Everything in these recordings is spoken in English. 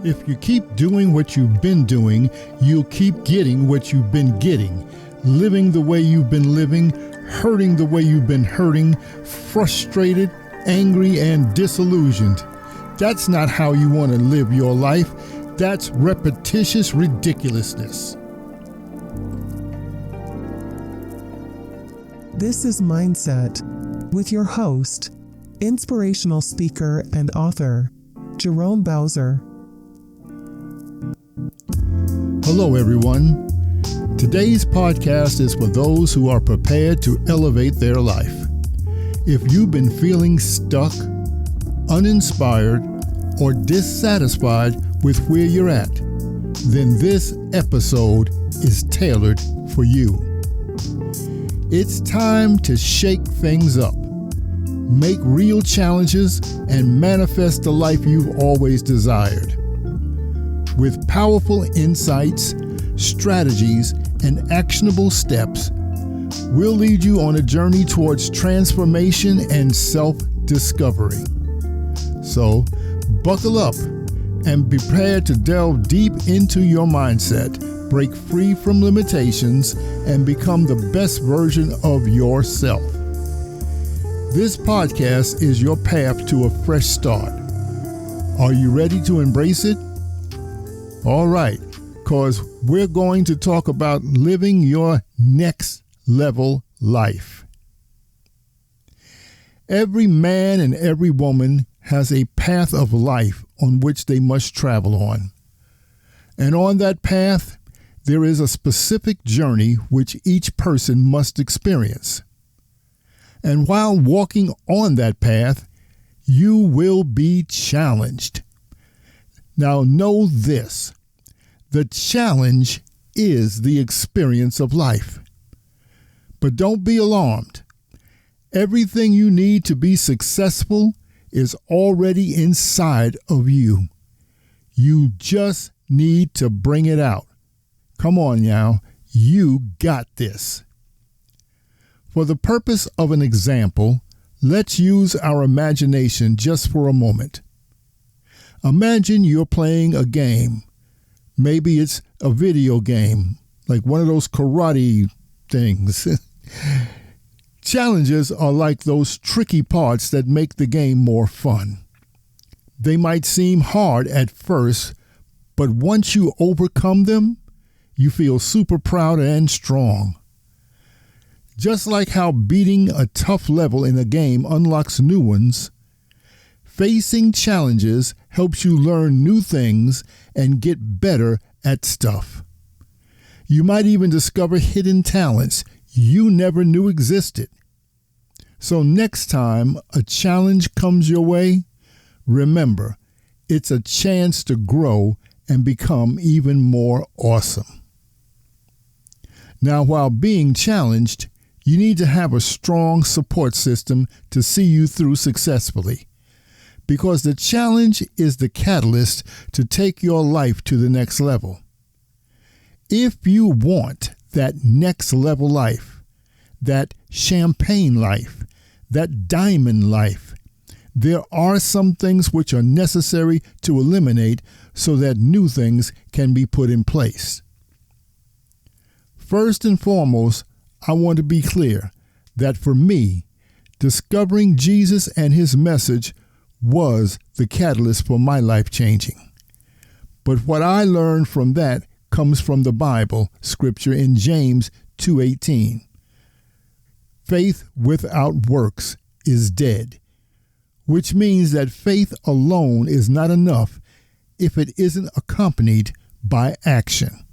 If you keep doing what you've been doing, you'll keep getting what you've been getting, living the way you've been living, hurting the way you've been hurting, frustrated, angry, and disillusioned. That's not how you want to live your life. That's repetitious ridiculousness. This is Mindset with your host, inspirational speaker and author, Jerome Bowser. Hello, everyone. Today's podcast is for those who are prepared to elevate their life. If you've been feeling stuck, uninspired, or dissatisfied with where you're at, then this episode is tailored for you. It's time to shake things up, make real challenges, and manifest the life you've always desired. With powerful insights, strategies, and actionable steps, we'll lead you on a journey towards transformation and self-discovery. So, buckle up and be prepared to delve deep into your mindset, break free from limitations, and become the best version of yourself. This podcast is your path to a fresh start. Are you ready to embrace it? All right, because we're going to talk about living your next level life. Every man and every woman has a path of life on which they must travel on. And on that path, there is a specific journey which each person must experience. And while walking on that path, you will be challenged. Now know this. The challenge is the experience of life. But don't be alarmed. Everything you need to be successful is already inside of you. You just need to bring it out. Come on now, you got this. For the purpose of an example, let's use our imagination just for a moment. Imagine you're playing a game. Maybe it's a video game, like one of those karate things. Challenges are like those tricky parts that make the game more fun. They might seem hard at first, but once you overcome them, you feel super proud and strong. Just like how beating a tough level in a game unlocks new ones, facing challenges helps you learn new things and get better at stuff. You might even discover hidden talents you never knew existed. So next time a challenge comes your way, remember, it's a chance to grow and become even more awesome. Now, while being challenged, you need to have a strong support system to see you through successfully, because the challenge is the catalyst to take your life to the next level. If you want that next level life, that champagne life, that diamond life, there are some things which are necessary to eliminate so that new things can be put in place. First and foremost, I want to be clear that for me, discovering Jesus and his message was the catalyst for my life changing. But what I learned from that comes from the Bible scripture in James 2:18. Faith without works is dead, which means that faith alone is not enough if it isn't accompanied by action.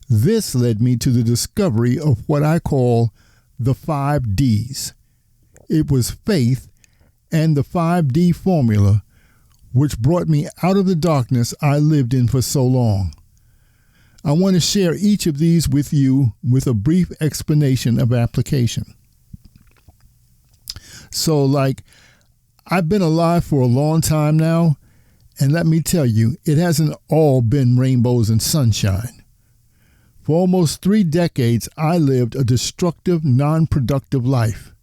This led me to the discovery of what I call the 5 Ds. It was faith and the 5D formula which brought me out of the darkness I lived in for so long. I want to share each of these with you with a brief explanation of application. So, I've been alive for a long time now, and let me tell you, it hasn't all been rainbows and sunshine. For almost 3 decades, I lived a destructive, non-productive life.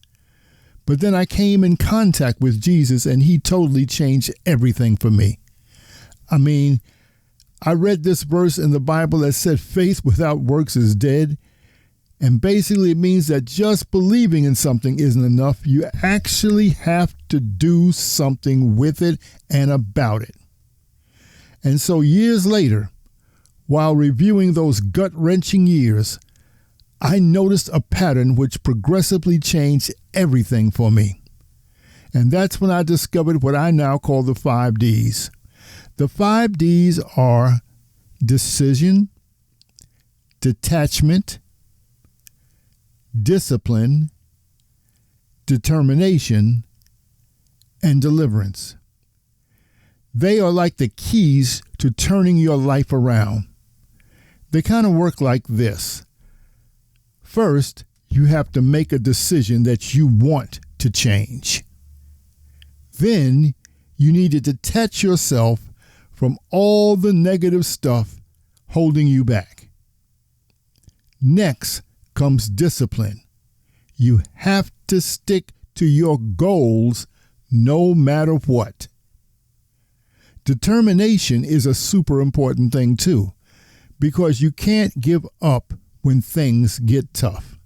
But then I came in contact with Jesus, and he totally changed everything for me. I mean, I read this verse in the Bible that said faith without works is dead. And basically it means that just believing in something isn't enough. You actually have to do something with it and about it. And so years later, while reviewing those gut-wrenching years, I noticed a pattern which progressively changed everything for me. And that's when I discovered what I now call the 5 Ds. The 5 Ds are decision, detachment, discipline, determination, and deliverance. They are like the keys to turning your life around. They kind of work like this. First, you have to make a decision that you want to change. Then, you need to detach yourself from all the negative stuff holding you back. Next comes discipline. You have to stick to your goals no matter what. Determination is a super important thing too, because you can't give up when things get tough.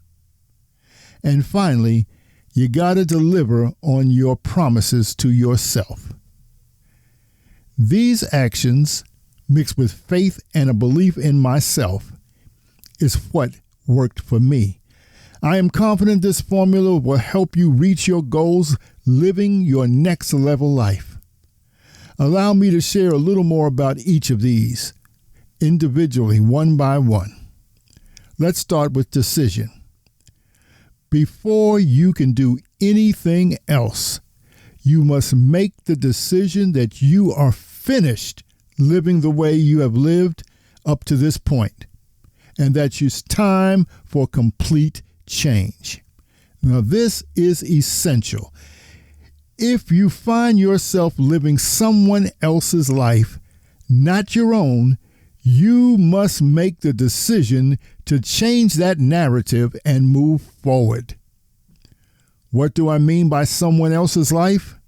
And finally, you got to deliver on your promises to yourself. These actions, mixed with faith and a belief in myself, is what worked for me. I am confident this formula will help you reach your goals, living your next level life. Allow me to share a little more about each of these, individually, one by one. Let's start with decision. Before you can do anything else, you must make the decision that you are finished living the way you have lived up to this point, and that it's time for complete change. Now, this is essential. If you find yourself living someone else's life, not your own, you must make the decision to change that narrative and move forward. What do I mean by someone else's life?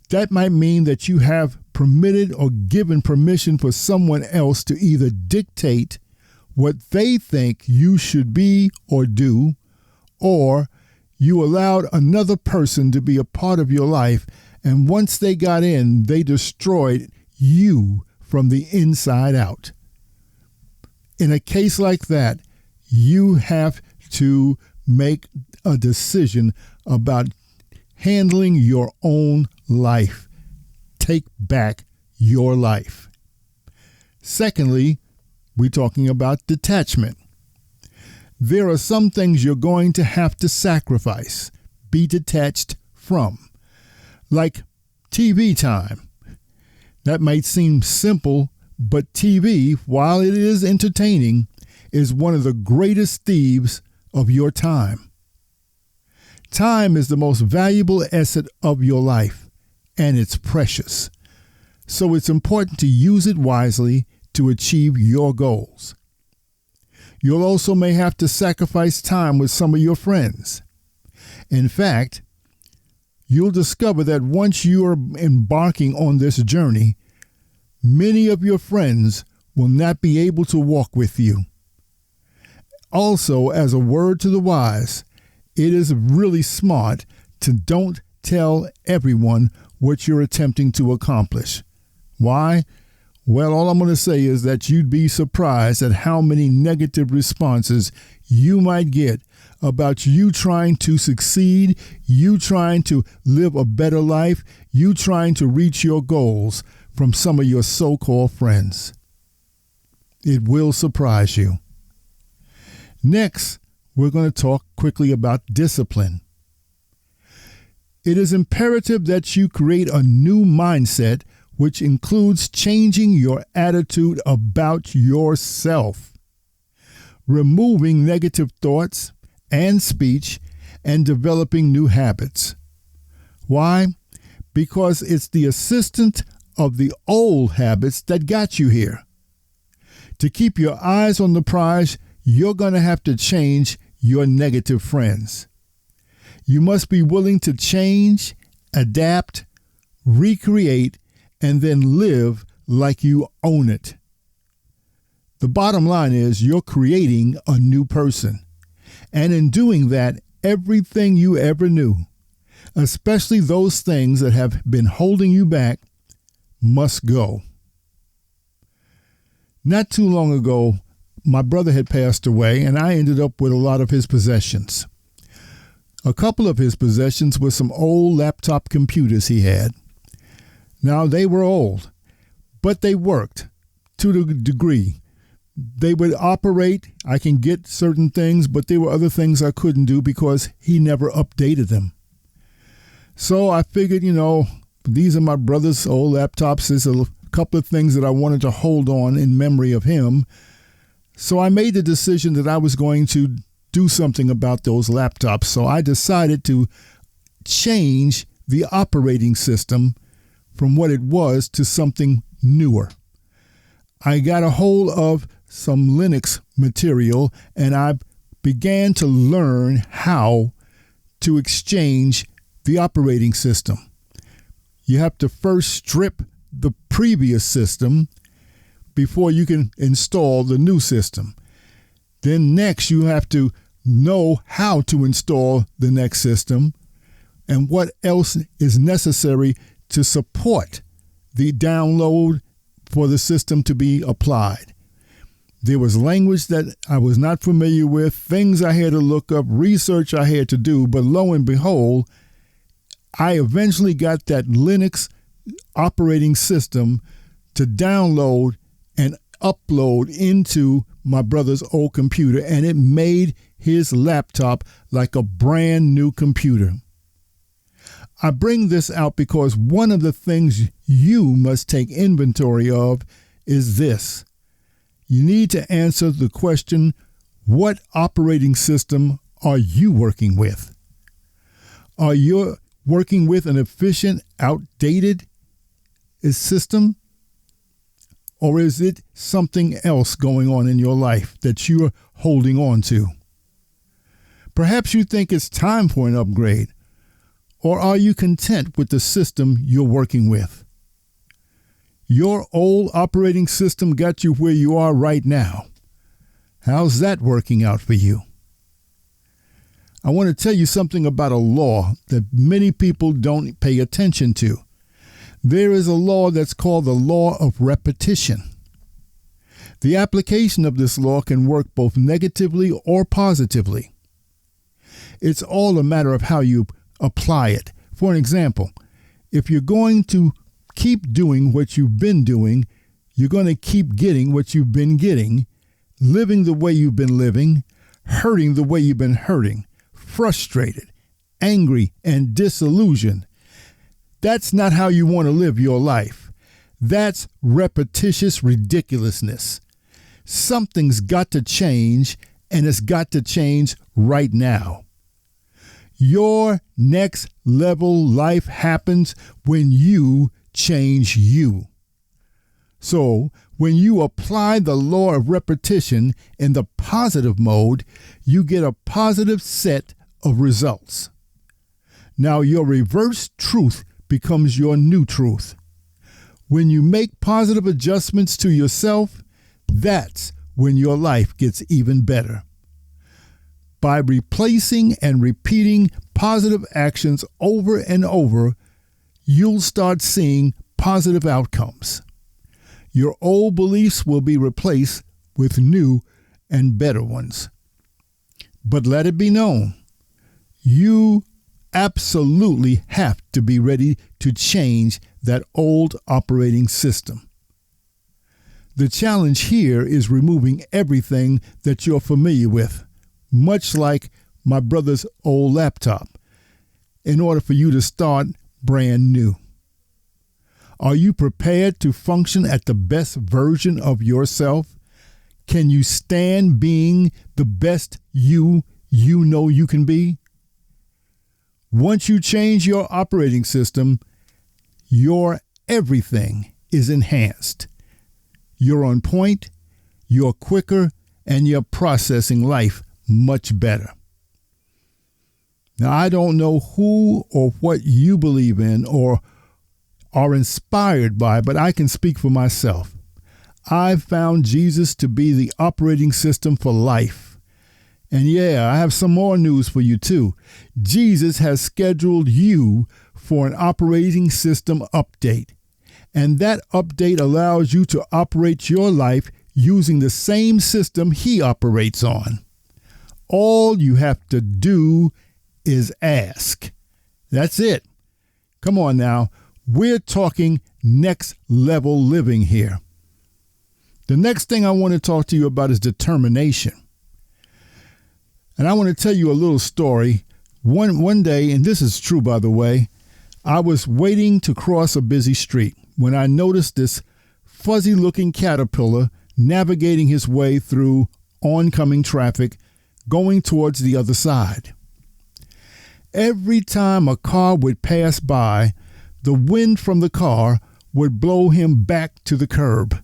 That might mean that you have permitted or given permission for someone else to either dictate what they think you should be or do, or you allowed another person to be a part of your life, and once they got in, they destroyed you from the inside out. In a case like that, you have to make a decision about handling your own life. Take back your life. Secondly, we're talking about detachment. There are some things you're going to have to sacrifice, be detached from, like TV time. That might seem simple, but TV, while it is entertaining, is one of the greatest thieves of your time. Time is the most valuable asset of your life, and it's precious. So it's important to use it wisely to achieve your goals. You'll also may have to sacrifice time with some of your friends. In fact, you'll discover that once you are embarking on this journey, many of your friends will not be able to walk with you. Also, as a word to the wise, it is really smart to don't tell everyone what you're attempting to accomplish. Why? Well, all I'm going to say is that you'd be surprised at how many negative responses you might get about you trying to succeed, you trying to live a better life, you trying to reach your goals from some of your so-called friends. It will surprise you. Next, we're going to talk quickly about discipline. It is imperative that you create a new mindset, which includes changing your attitude about yourself, removing negative thoughts and speech, and developing new habits. Why? Because it's the assistant of the old habits that got you here. To keep your eyes on the prize, you're going to have to change your negative friends. You must be willing to change, adapt, recreate, and then live like you own it. The bottom line is you're creating a new person. And in doing that, everything you ever knew, especially those things that have been holding you back, must go. Not too long ago, my brother had passed away, and I ended up with a lot of his possessions. A couple of his possessions were some old laptop computers he had. Now, they were old, but they worked to the degree. They would operate. I can get certain things, but there were other things I couldn't do because he never updated them. So I figured, these are my brother's old laptops. There's a couple of things that I wanted to hold on in memory of him. So I made the decision that I was going to do something about those laptops. So I decided to change the operating system from what it was to something newer. I got a hold of some Linux material, and I began to learn how to exchange the operating system. You have to first strip the previous system before you can install the new system. Then next you have to know how to install the next system and what else is necessary to support the download for the system to be applied. There was language that I was not familiar with, things I had to look up, research I had to do, but lo and behold, I eventually got that Linux operating system to download and upload into my brother's old computer, and it made his laptop like a brand new computer. I bring this out because one of the things you must take inventory of is this. You need to answer the question, what operating system are you working with? Are you working with an efficient, outdated system? Or is it something else going on in your life that you're holding on to? Perhaps you think it's time for an upgrade. Or are you content with the system you're working with? Your old operating system got you where you are right now. How's that working out for you? I want to tell you something about a law that many people don't pay attention to. There is a law that's called the law of repetition. The application of this law can work both negatively or positively. It's all a matter of how you apply it. For an example, if you're going to keep doing what you've been doing, you're going to keep getting what you've been getting, living the way you've been living, hurting the way you've been hurting, frustrated, angry, and disillusioned. That's not how you want to live your life. That's repetitious ridiculousness. Something's got to change, and it's got to change right now. Your next level life happens when you change you. So, when you apply the law of repetition in the positive mode, you get a positive set of results. Now, your reverse truth becomes your new truth. When you make positive adjustments to yourself, that's when your life gets even better. By replacing and repeating positive actions over and over, you'll start seeing positive outcomes. Your old beliefs will be replaced with new and better ones. But let it be known, you absolutely have to be ready to change that old operating system. The challenge here is removing everything that you're familiar with, much like my brother's old laptop, in order for you to start brand new. Are you prepared to function at the best version of yourself? Can you stand being the best you know you can be? Once you change your operating system, your everything is enhanced. You're on point, you're quicker, and you're processing life much better. Now, I don't know who or what you believe in or are inspired by, but I can speak for myself. I've found Jesus to be the operating system for life. And yeah, I have some more news for you too. Jesus has scheduled you for an operating system update. And that update allows you to operate your life using the same system he operates on. All you have to do is ask. That's it. Come on now. We're talking next level living here. The next thing I want to talk to you about is determination. And I want to tell you a little story. One day, and this is true by the way, I was waiting to cross a busy street when I noticed this fuzzy looking caterpillar navigating his way through oncoming traffic going towards the other side. Every time a car would pass by, the wind from the car would blow him back to the curb.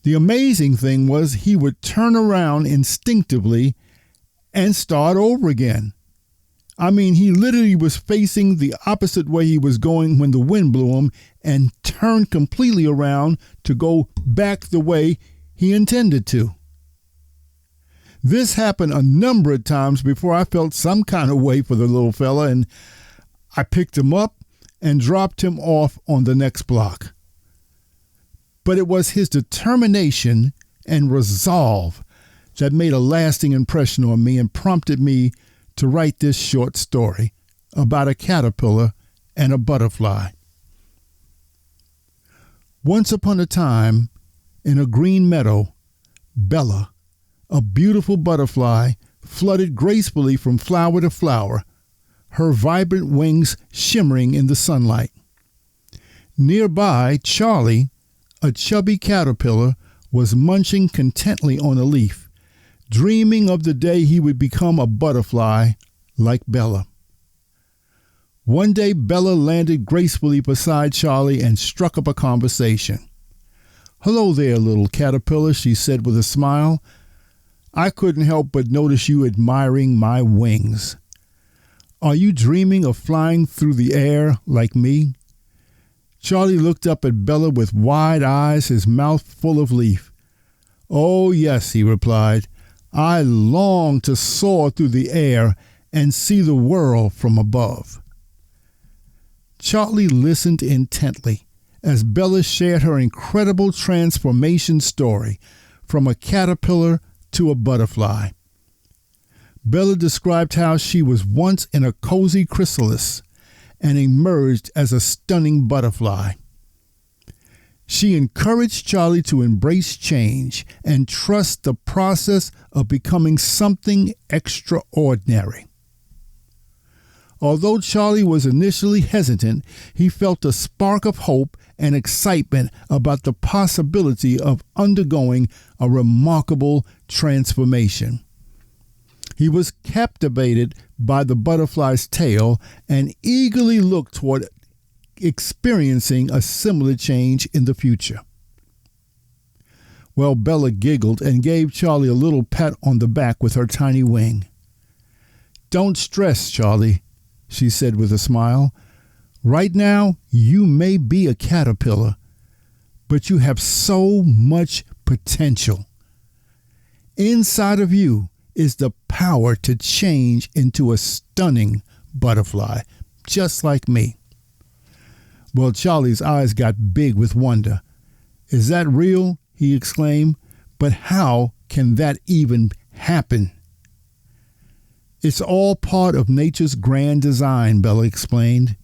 The amazing thing was he would turn around instinctively and start over again. I mean, he literally was facing the opposite way he was going when the wind blew him and turned completely around to go back the way he intended to. This happened a number of times before I felt some kind of way for the little fella, and I picked him up and dropped him off on the next block. But it was his determination and resolve that made a lasting impression on me and prompted me to write this short story about a caterpillar and a butterfly. Once upon a time, in a green meadow, Bella, a beautiful butterfly, fluttered gracefully from flower to flower, her vibrant wings shimmering in the sunlight. Nearby, Charlie, a chubby caterpillar, was munching contentedly on a leaf, dreaming of the day he would become a butterfly like Bella. One day, Bella landed gracefully beside Charlie and struck up a conversation. "Hello there, little caterpillar," she said with a smile. "I couldn't help but notice you admiring my wings. Are you dreaming of flying through the air like me?" Charlie looked up at Bella with wide eyes, his mouth full of leaf. "Oh, yes," he replied. "I long to soar through the air and see the world from above." Charlie listened intently as Bella shared her incredible transformation story from a caterpillar to a butterfly. Bella described how she was once in a cozy chrysalis and emerged as a stunning butterfly. She encouraged Charlie to embrace change and trust the process of becoming something extraordinary. Although Charlie was initially hesitant, he felt a spark of hope and excitement about the possibility of undergoing a remarkable transformation. He was captivated by the butterfly's tail and eagerly looked toward experiencing a similar change in the future. Well, Bella giggled and gave Charlie a little pat on the back with her tiny wing. "Don't stress, Charlie," she said with a smile. "Right now, you may be a caterpillar, but you have so much potential. Inside of you is the power to change into a stunning butterfly, just like me." Well, Charlie's eyes got big with wonder. "Is that real?" he exclaimed. "But how can that even happen?" "It's all part of nature's grand design," Bella explained.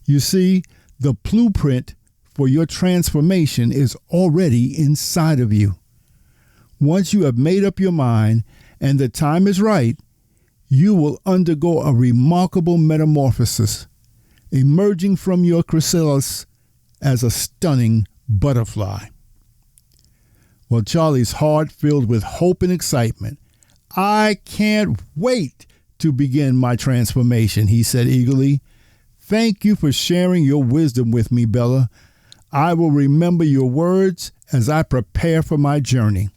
"You see, the blueprint for your transformation is already inside of you. Once you have made up your mind and the time is right, you will undergo a remarkable metamorphosis, emerging from your chrysalis as a stunning butterfly." Well, Charlie's heart filled with hope and excitement. "I can't wait to begin my transformation," he said eagerly. "Thank you for sharing your wisdom with me, Bella. I will remember your words as I prepare for my journey."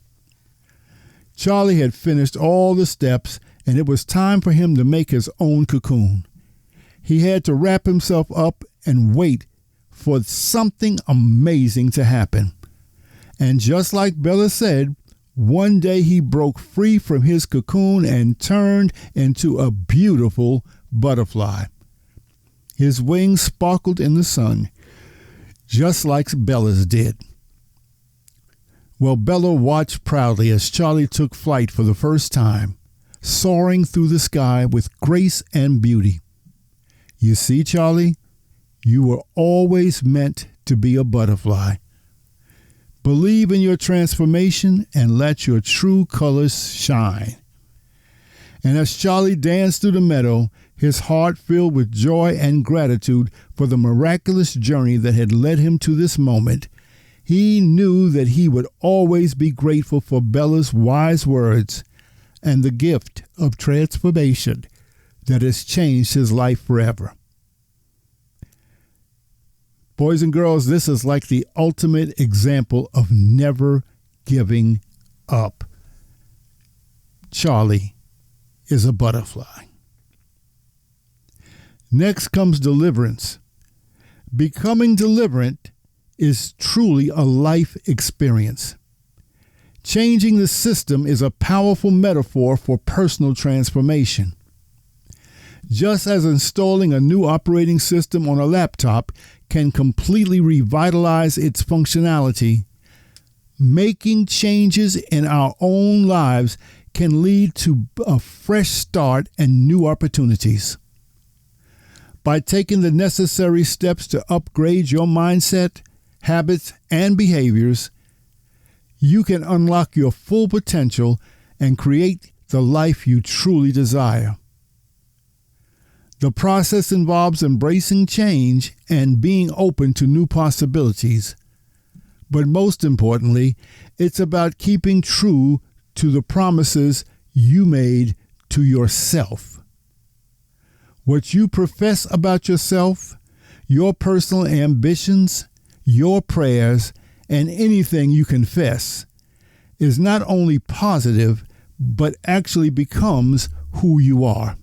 Charlie had finished all the steps, and it was time for him to make his own cocoon. He had to wrap himself up and wait for something amazing to happen. And just like Bella said, one day he broke free from his cocoon and turned into a beautiful butterfly. His wings sparkled in the sun, just like Bella's did. Well, Bella watched proudly as Charlie took flight for the first time, soaring through the sky with grace and beauty. You see, Charlie, you were always meant to be a butterfly. Believe in your transformation and let your true colors shine. And as Charlie danced through the meadow, his heart filled with joy and gratitude for the miraculous journey that had led him to this moment, he knew that he would always be grateful for Bella's wise words and the gift of transformation that has changed his life forever. Boys and girls, this is like the ultimate example of never giving up. Charlie is a butterfly. Next comes deliverance. Becoming deliverant is truly a life experience. Changing the system is a powerful metaphor for personal transformation. Just as installing a new operating system on a laptop can completely revitalize its functionality, making changes in our own lives can lead to a fresh start and new opportunities. By taking the necessary steps to upgrade your mindset, habits, and behaviors, you can unlock your full potential and create the life you truly desire. The process involves embracing change and being open to new possibilities. But most importantly, it's about keeping true to the promises you made to yourself. What you profess about yourself, your personal ambitions, your prayers, and anything you confess is not only positive, but actually becomes who you are.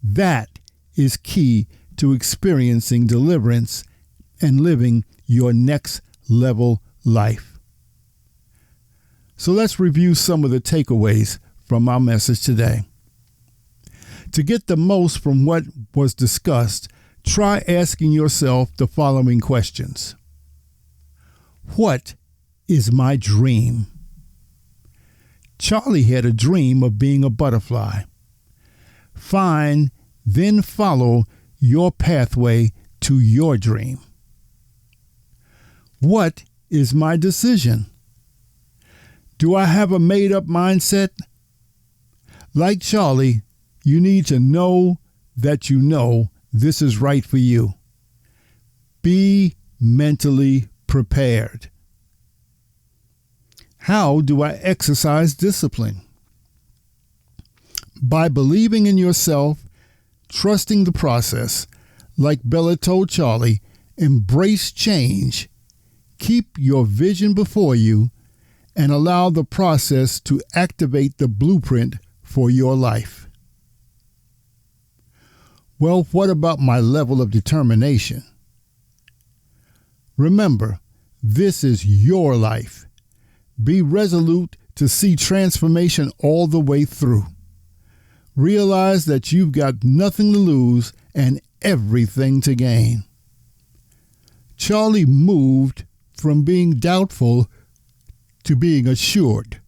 That is key to experiencing deliverance and living your next level life. So let's review some of the takeaways from our message today. To get the most from what was discussed, try asking yourself the following questions. What is my dream? Charlie had a dream of being a butterfly. Find, then follow your pathway to your dream. What is my decision? Do I have a made-up mindset? Like Charlie, you need to know that you know this is right for you. Be mentally prepared. How do I exercise discipline? By believing in yourself, trusting the process, like Bella told Charlie, embrace change, keep your vision before you, and allow the process to activate the blueprint for your life. Well, what about my level of determination? Remember, this is your life. Be resolute to see transformation all the way through. Realize that you've got nothing to lose and everything to gain. Charlie moved from being doubtful to being assured,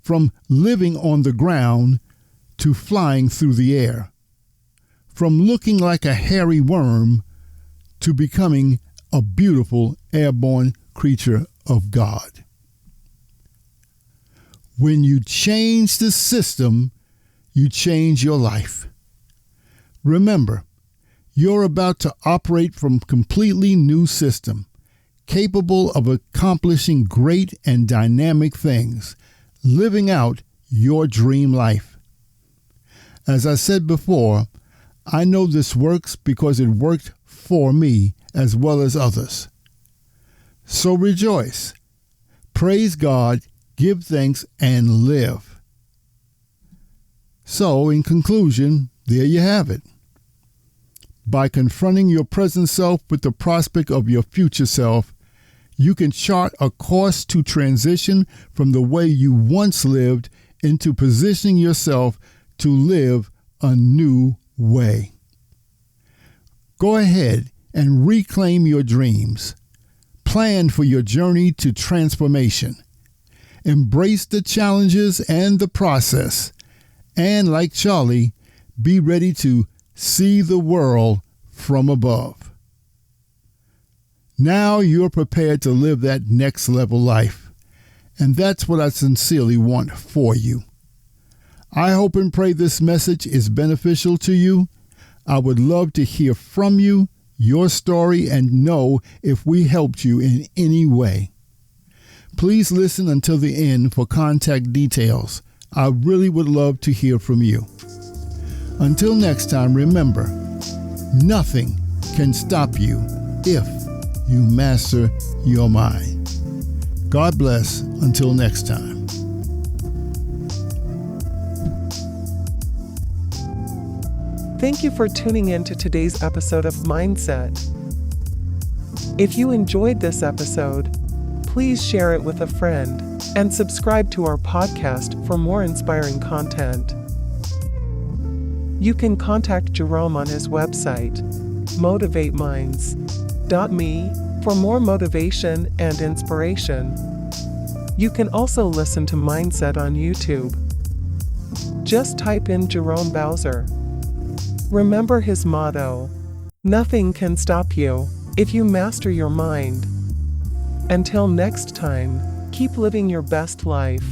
from living on the ground to flying through the air, from looking like a hairy worm to becoming a beautiful airborne creature of God. When you change the system, you change your life. Remember, you're about to operate from a completely new system, capable of accomplishing great and dynamic things, living out your dream life. As I said before, I know this works because it worked for me as well as others. So rejoice, praise God, give thanks, and live. So, in conclusion, there you have it. By confronting your present self with the prospect of your future self, you can chart a course to transition from the way you once lived into positioning yourself to live a new way. Go ahead and reclaim your dreams. Plan for your journey to transformation. Embrace the challenges and the process. And like Charlie, be ready to see the world from above. Now you're prepared to live that next level life. And that's what I sincerely want for you. I hope and pray this message is beneficial to you. I would love to hear from you, your story, and know if we helped you in any way. Please listen until the end for contact details. I really would love to hear from you. Until next time, remember, nothing can stop you if you master your mind. God bless. Until next time. Thank you for tuning in to today's episode of Mindset. If you enjoyed this episode, please share it with a friend and subscribe to our podcast for more inspiring content. You can contact Jerome on his website, motivateminds.me, for more motivation and inspiration. You can also listen to Mindset on YouTube. Just type in Jerome Bowser. Remember his motto: nothing can stop you if you master your mind. Until next time, keep living your best life.